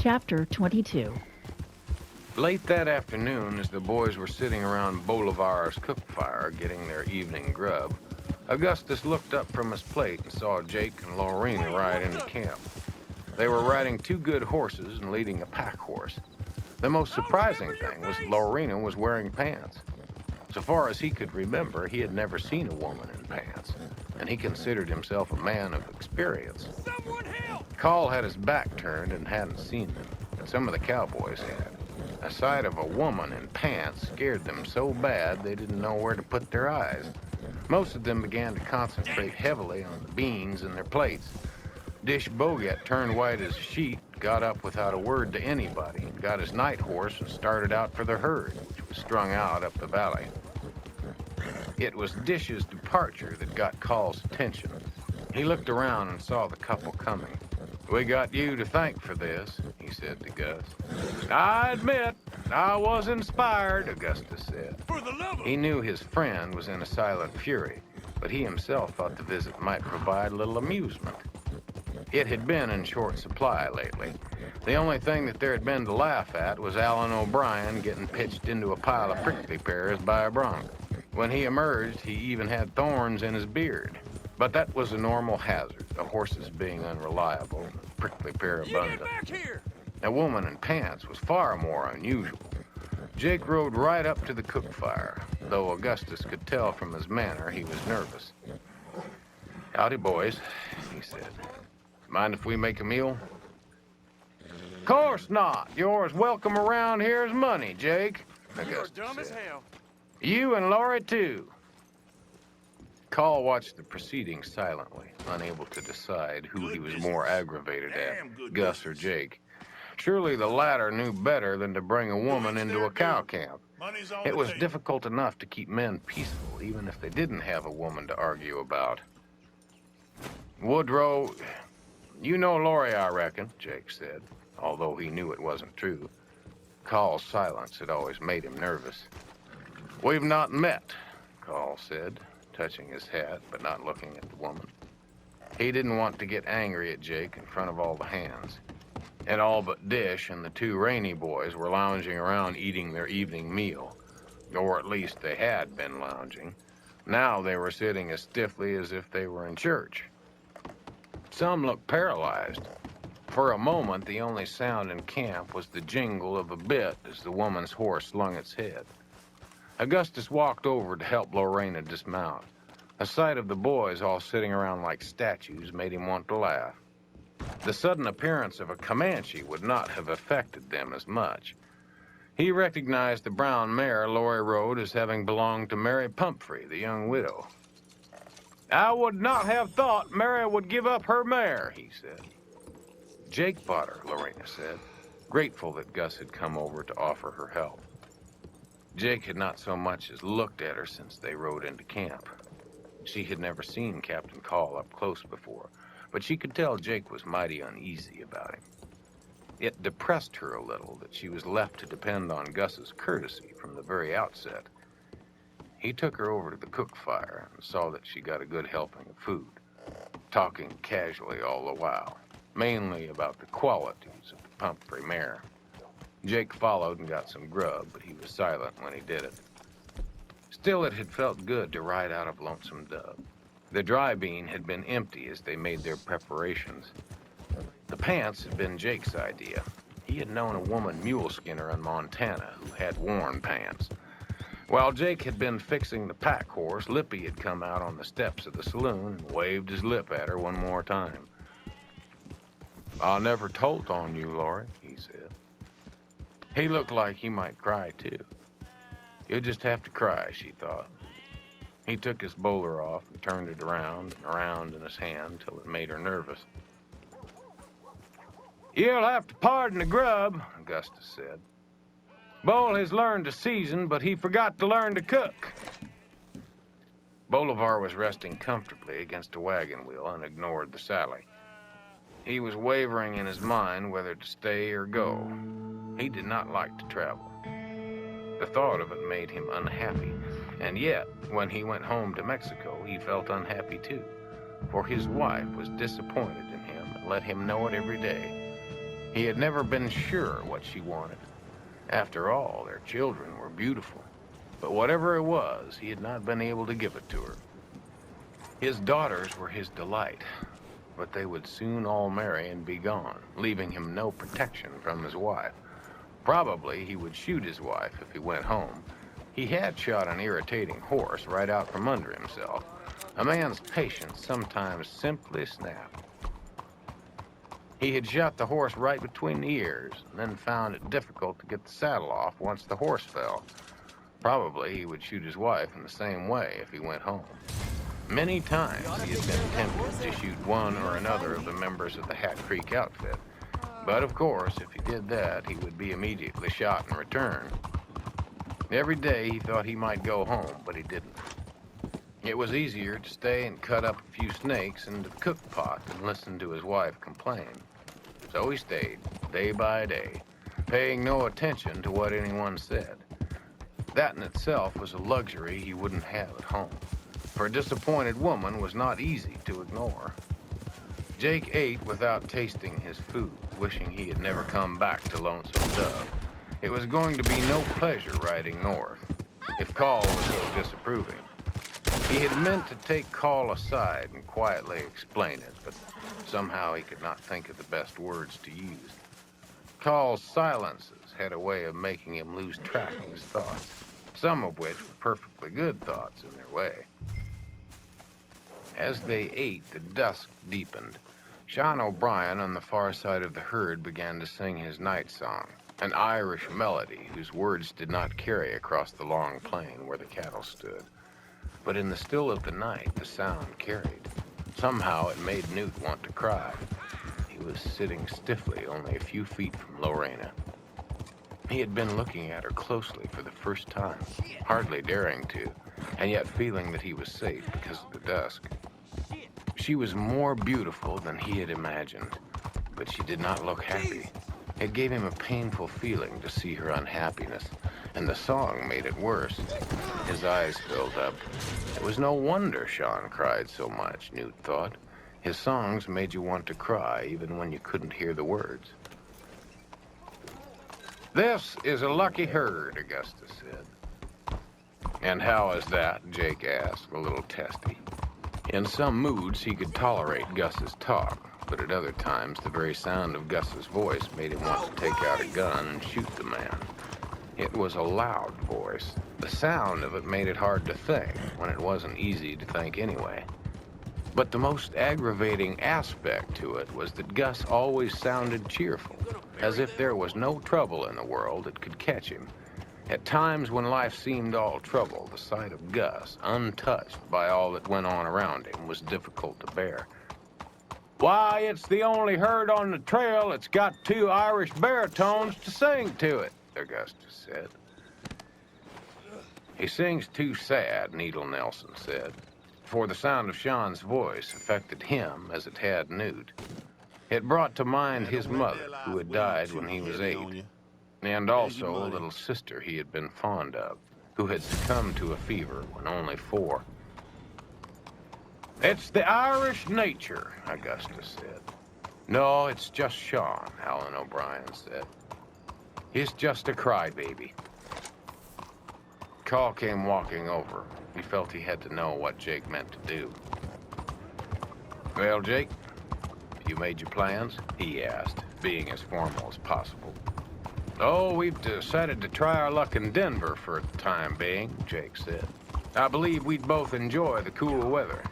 Chapter 22. Late that afternoon, as the boys were sitting around Bolivar's cook fire getting their evening grub, Augustus looked up from his plate and saw Jake and Lorena ride into camp. They were riding two good horses and leading a pack horse. The most surprising thing was Lorena was wearing pants. So far as he could remember, he had never seen a woman in pants, and he considered himself a man of experience. Call had his back turned and hadn't seen them, but some of the cowboys had. The sight of a woman in pants scared them so bad they didn't know where to put their eyes. Most of them began to concentrate heavily on the beans in their plates. Dish Bogat turned white as a sheet, got up without a word to anybody, and got his night horse and started out for the herd, which was strung out up the valley. It was Dish's departure that got Call's attention. He looked around and saw the couple coming. "We got you to thank for this," he said to Gus. "I admit I was inspired," Augustus said. He knew his friend was in a silent fury, but he himself thought the visit might provide a little amusement. It had been in short supply lately. The only thing that there had been to laugh at was Alan O'Brien getting pitched into a pile of prickly pears by a bronc. When he emerged, he even had thorns in his beard. But that was a normal hazard, the horses being unreliable, and the prickly pear abundant. A woman in pants was far more unusual. Jake rode right up to the cook fire, though Augustus could tell from his manner he was nervous. "Howdy, boys," he said. "Mind if we make a meal?" "Course not. You're as welcome around here as money, Jake," Augustus You're dumb as said. hell. "You and Laurie, too." Call watched the proceedings silently, unable to decide who he was more aggravated at, Gus or Jake. Surely the latter knew better than to bring a woman into a cow camp. It was difficult enough to keep men peaceful, even if they didn't have a woman to argue about. "Woodrow, you know Laurie, I reckon," Jake said, although he knew it wasn't true. Call's silence had always made him nervous. "We've not met," Call said, touching his hat but not looking at the woman. He didn't want to get angry at Jake in front of all the hands. And all but Dish and the two Rainey boys were lounging around eating their evening meal. Or at least they had been lounging. Now they were sitting as stiffly as if they were in church. Some looked paralyzed. For a moment, the only sound in camp was the jingle of a bit as the woman's horse slung its head. Augustus walked over to help Lorena dismount. The sight of the boys all sitting around like statues made him want to laugh. The sudden appearance of a Comanche would not have affected them as much. He recognized the brown mare Laurie rode as having belonged to Mary Pumphrey, the young widow. "I would not have thought Mary would give up her mare," he said. "Jake bought her," Lorena said, grateful that Gus had come over to offer her help. Jake had not so much as looked at her since they rode into camp. She had never seen Captain Call up close before, but she could tell Jake was mighty uneasy about him. It depressed her a little that she was left to depend on Gus's courtesy from the very outset. He took her over to the cook fire and saw that she got a good helping of food, talking casually all the while, mainly about the qualities of the Pumphrey mare. Jake followed and got some grub, but he was silent when he did it. Still, it had felt good to ride out of Lonesome Dub. The dry bean had been empty as they made their preparations. The pants had been Jake's idea. He had known a woman mule skinner in Montana who had worn pants. While Jake had been fixing the pack horse, Lippy had come out on the steps of the saloon and waved his lip at her one more time. "I never told on you, Laurie," he said. He looked like he might cry, too. You'll just have to cry, she thought. He took his bowler off and turned it around and around in his hand till it made her nervous. "You'll have to pardon the grub," Augustus said. "Bull has learned to season, but he forgot to learn to cook." Bolivar was resting comfortably against a wagon wheel and ignored the Sally. He was wavering in his mind whether to stay or go. He did not like to travel. The thought of it made him unhappy, and yet, when he went home to Mexico, he felt unhappy too, for his wife was disappointed in him and let him know it every day. He had never been sure what she wanted. After all, their children were beautiful. But whatever it was, he had not been able to give it to her. His daughters were his delight, but they would soon all marry and be gone, leaving him no protection from his wife. Probably he would shoot his wife if he went home. He had shot an irritating horse right out from under himself. A man's patience sometimes simply snapped. He had shot the horse right between the ears, and then found it difficult to get the saddle off once the horse fell. Probably he would shoot his wife in the same way if he went home. Many times he had been tempted to shoot one or another of the members of the Hat Creek outfit. But of course, if he did that, he would be immediately shot in return. Every day he thought he might go home, but he didn't. It was easier to stay and cut up a few snakes into the cook pot than listen to his wife complain. So he stayed, day by day, paying no attention to what anyone said. That in itself was a luxury he wouldn't have at home, for a disappointed woman was not easy to ignore. Jake ate without tasting his food, wishing he had never come back to Lonesome Dove. It was going to be no pleasure riding north, if Call was so disapproving. He had meant to take Call aside and quietly explain it, but somehow he could not think of the best words to use. Call's silences had a way of making him lose track of his thoughts, some of which were perfectly good thoughts in their way. As they ate, the dusk deepened. Sean O'Brien on the far side of the herd began to sing his night song, an Irish melody whose words did not carry across the long plain where the cattle stood. But in the still of the night, the sound carried. Somehow it made Newt want to cry. He was sitting stiffly only a few feet from Lorena. He had been looking at her closely for the first time, hardly daring to, and yet feeling that he was safe because of the dusk. She was more beautiful than he had imagined, but she did not look happy. It gave him a painful feeling to see her unhappiness, and the song made it worse. His eyes filled up. It was no wonder Sean cried so much, Newt thought. His songs made you want to cry even when you couldn't hear the words. "This is a lucky herd," Augustus said. "And how is that?" Jake asked, a little testy. In some moods, he could tolerate Gus's talk, but at other times, the very sound of Gus's voice made him want to take out a gun and shoot the man. It was a loud voice. The sound of it made it hard to think, when it wasn't easy to think anyway. But the most aggravating aspect to it was that Gus always sounded cheerful, as if there was no trouble in the world that could catch him. At times when life seemed all trouble, the sight of Gus, untouched by all that went on around him, was difficult to bear. "Why, it's the only herd on the trail that's got two Irish baritones to sing to it," Augustus said. "He sings too sad," Needle Nelson said, for the sound of Sean's voice affected him as it had Newt. It brought to mind his mother, who had died when he was 8, and also a little sister he had been fond of, who had succumbed to a fever when only 4. "It's the Irish nature," Augustus said. "No, it's just Sean," Alan O'Brien said. "He's just a crybaby." Call came walking over. He felt he had to know what Jake meant to do. "Well, Jake, you made your plans?" he asked, being as formal as possible. "Oh, we've decided to try our luck in Denver for the time being," Jake said. "I believe we'd both enjoy the cool weather."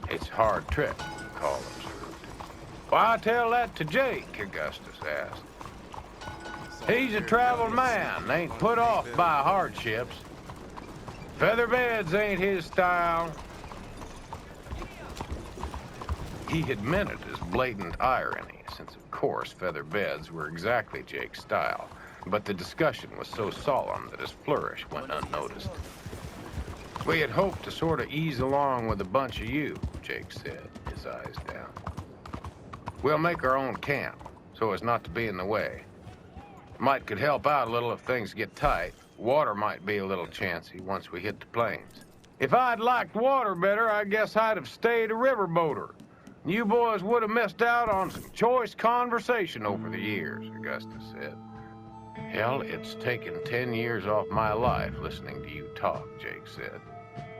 "It's a hard trip," Call observed. "Why tell that to Jake?" Augustus asked. "He's a traveled man, ain't put off by hardships. Feather beds ain't his style." He had meant it as blatant irony, since of course feather beds were exactly Jake's style, but the discussion was so solemn that his flourish went unnoticed. "We had hoped to sort of ease along with a bunch of you," Jake said, his eyes down. "We'll make our own camp, so as not to be in the way. Might could help out a little if things get tight. Water might be a little chancy once we hit the plains. If I'd liked water better, I guess I'd have stayed a riverboater. You boys would have missed out on some choice conversation over the years, Augustus said. Hell, it's taken 10 years off my life listening to you talk, Jake said.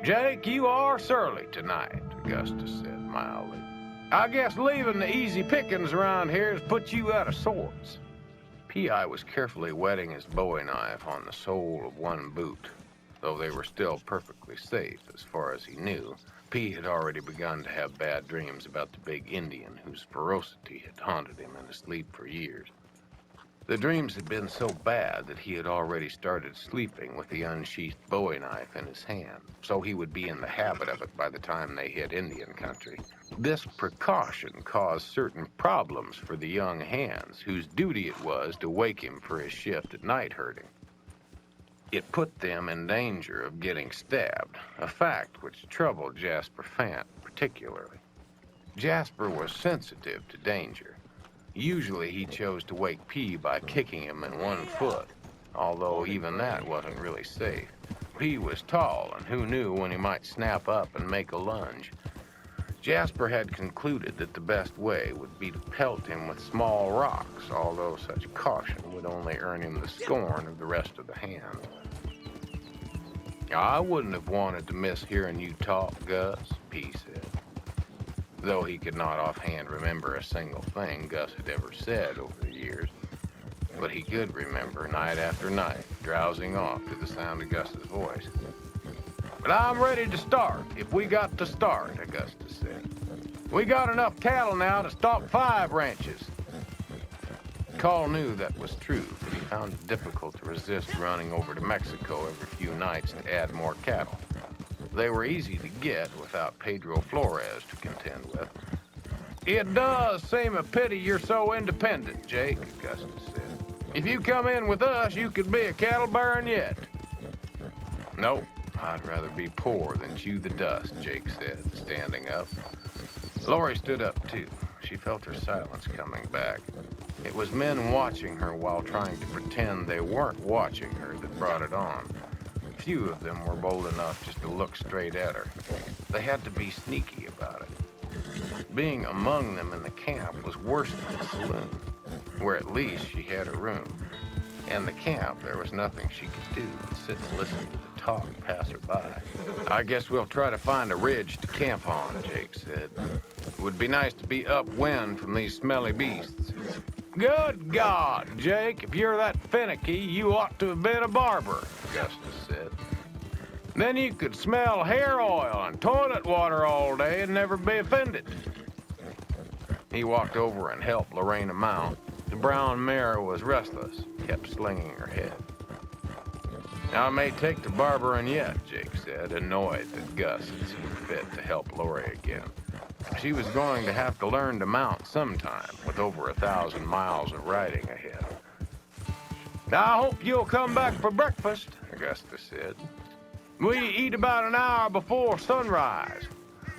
Jake, you are surly tonight, Augustus said mildly. I guess leaving the easy pickings around here has put you out of sorts. P.I. was carefully wetting his bowie knife on the sole of one boot. Though they were still perfectly safe as far as he knew, P had already begun to have bad dreams about the big Indian whose ferocity had haunted him in his sleep for years. The dreams had been so bad that he had already started sleeping with the unsheathed bowie knife in his hand, so he would be in the habit of it by the time they hit Indian country. This precaution caused certain problems for the young hands, whose duty it was to wake him for his shift at night herding. It put them in danger of getting stabbed, a fact which troubled Jasper Fant particularly. Jasper was sensitive to danger. Usually he chose to wake P by kicking him in one foot, although even that wasn't really safe. P was tall, and who knew when he might snap up and make a lunge. Jasper had concluded that the best way would be to pelt him with small rocks, although such caution would only earn him the scorn of the rest of the hands. I wouldn't have wanted to miss hearing you talk, Gus, P said. Though he could not offhand remember a single thing Gus had ever said over the years. But he could remember night after night, drowsing off to the sound of Gus's voice. But I'm ready to start, if we got to start, Augustus said. We got enough cattle now to stock 5 ranches. Call knew that was true, but he found it difficult to resist running over to Mexico every few nights to add more cattle. They were easy to get without Pedro Flores to contend with. It does seem a pity you're so independent, Jake, Augustus said. If you come in with us, you could be a cattle baron yet. Nope, I'd rather be poor than chew the dust, Jake said, standing up. Lori stood up, too. She felt her silence coming back. It was men watching her while trying to pretend they weren't watching her that brought it on. Few of them were bold enough just to look straight at her. They had to be sneaky about it. Being among them in the camp was worse than the saloon, where at least she had a room. In the camp, there was nothing she could do but sit and listen to the talk passerby. I guess we'll try to find a ridge to camp on, Jake said. It would be nice to be upwind from these smelly beasts. Good God, Jake, if you're that finicky, you ought to have been a barber, Augustus said. Then you could smell hair oil and toilet water all day and never be offended. He walked over and helped Lorena mount. The brown mare was restless, kept slinging her head. I may take to barbering yet, Jake said, annoyed that Gus had seen fit to help Lori again. She was going to have to learn to mount sometime, with over 1,000 miles of riding ahead. I hope you'll come back for breakfast, Augustus said. We eat about an hour before sunrise.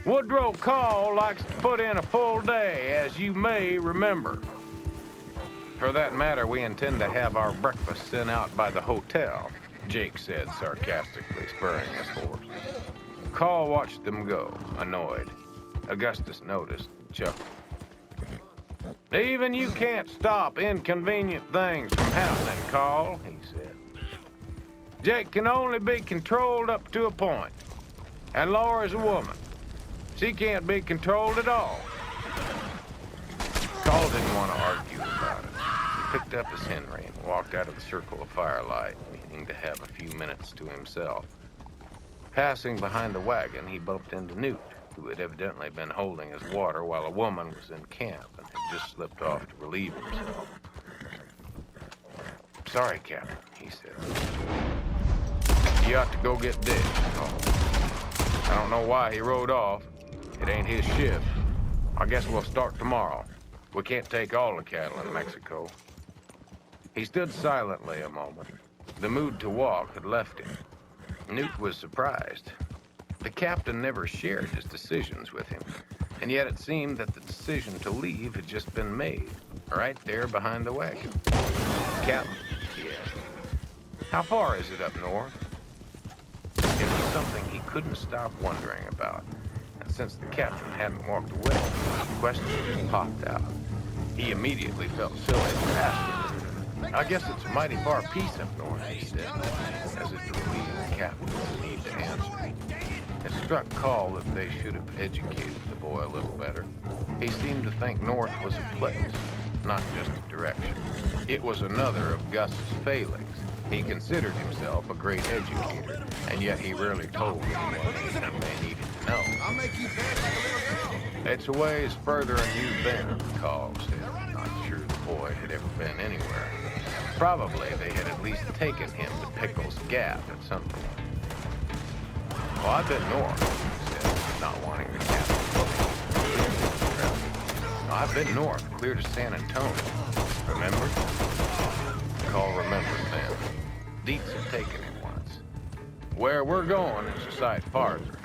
Woodrow Call likes to put in a full day, as you may remember. For that matter, we intend to have our breakfast sent out by the hotel, Jake said sarcastically, spurring his horse. Call watched them go, annoyed. Augustus noticed and chuckled. Even you can't stop inconvenient things from happening, Call, he said. Jake can only be controlled up to a point. And Laura's a woman. She can't be controlled at all. Call didn't want to argue about it. He picked up his Henry and walked out of the circle of firelight, meaning to have a few minutes to himself. Passing behind the wagon, he bumped into Newt, who had evidently been holding his water while a woman was in camp and had just slipped off to relieve himself. Sorry, Captain, he said. You ought to go get Dick. I don't know why he rode off. It ain't his shift. I guess we'll start tomorrow. We can't take all the cattle in Mexico. He stood silently a moment. The mood to walk had left him. Newt was surprised. The captain never shared his decisions with him, and yet it seemed that the decision to leave had just been made, right there behind the wagon. Captain, he asked, how far is it up north? It was something he couldn't stop wondering about, and since the captain hadn't walked away, questions just popped out. He immediately felt silly for asking. I guess it's a mighty far piece up north, he said, as it relieved the captain's need to answer. It struck Call that they should have educated the boy a little better. He seemed to think north was a place, not just a direction. It was another of Gus's failings. He considered himself a great educator, and yet he rarely told anyone anything they needed to know. I'll make you beg like a little girl. It's a ways further than you've been, Call said, not sure the boy had ever been anywhere. Probably they had at least taken him to Pickle's Gap at some point. Well, I've been north, he said, not wanting the captain to look at him. I've been north, clear to San Antonio. Remember? Call remembered then. Dietz had taken him once. Where we're going is a sight farther.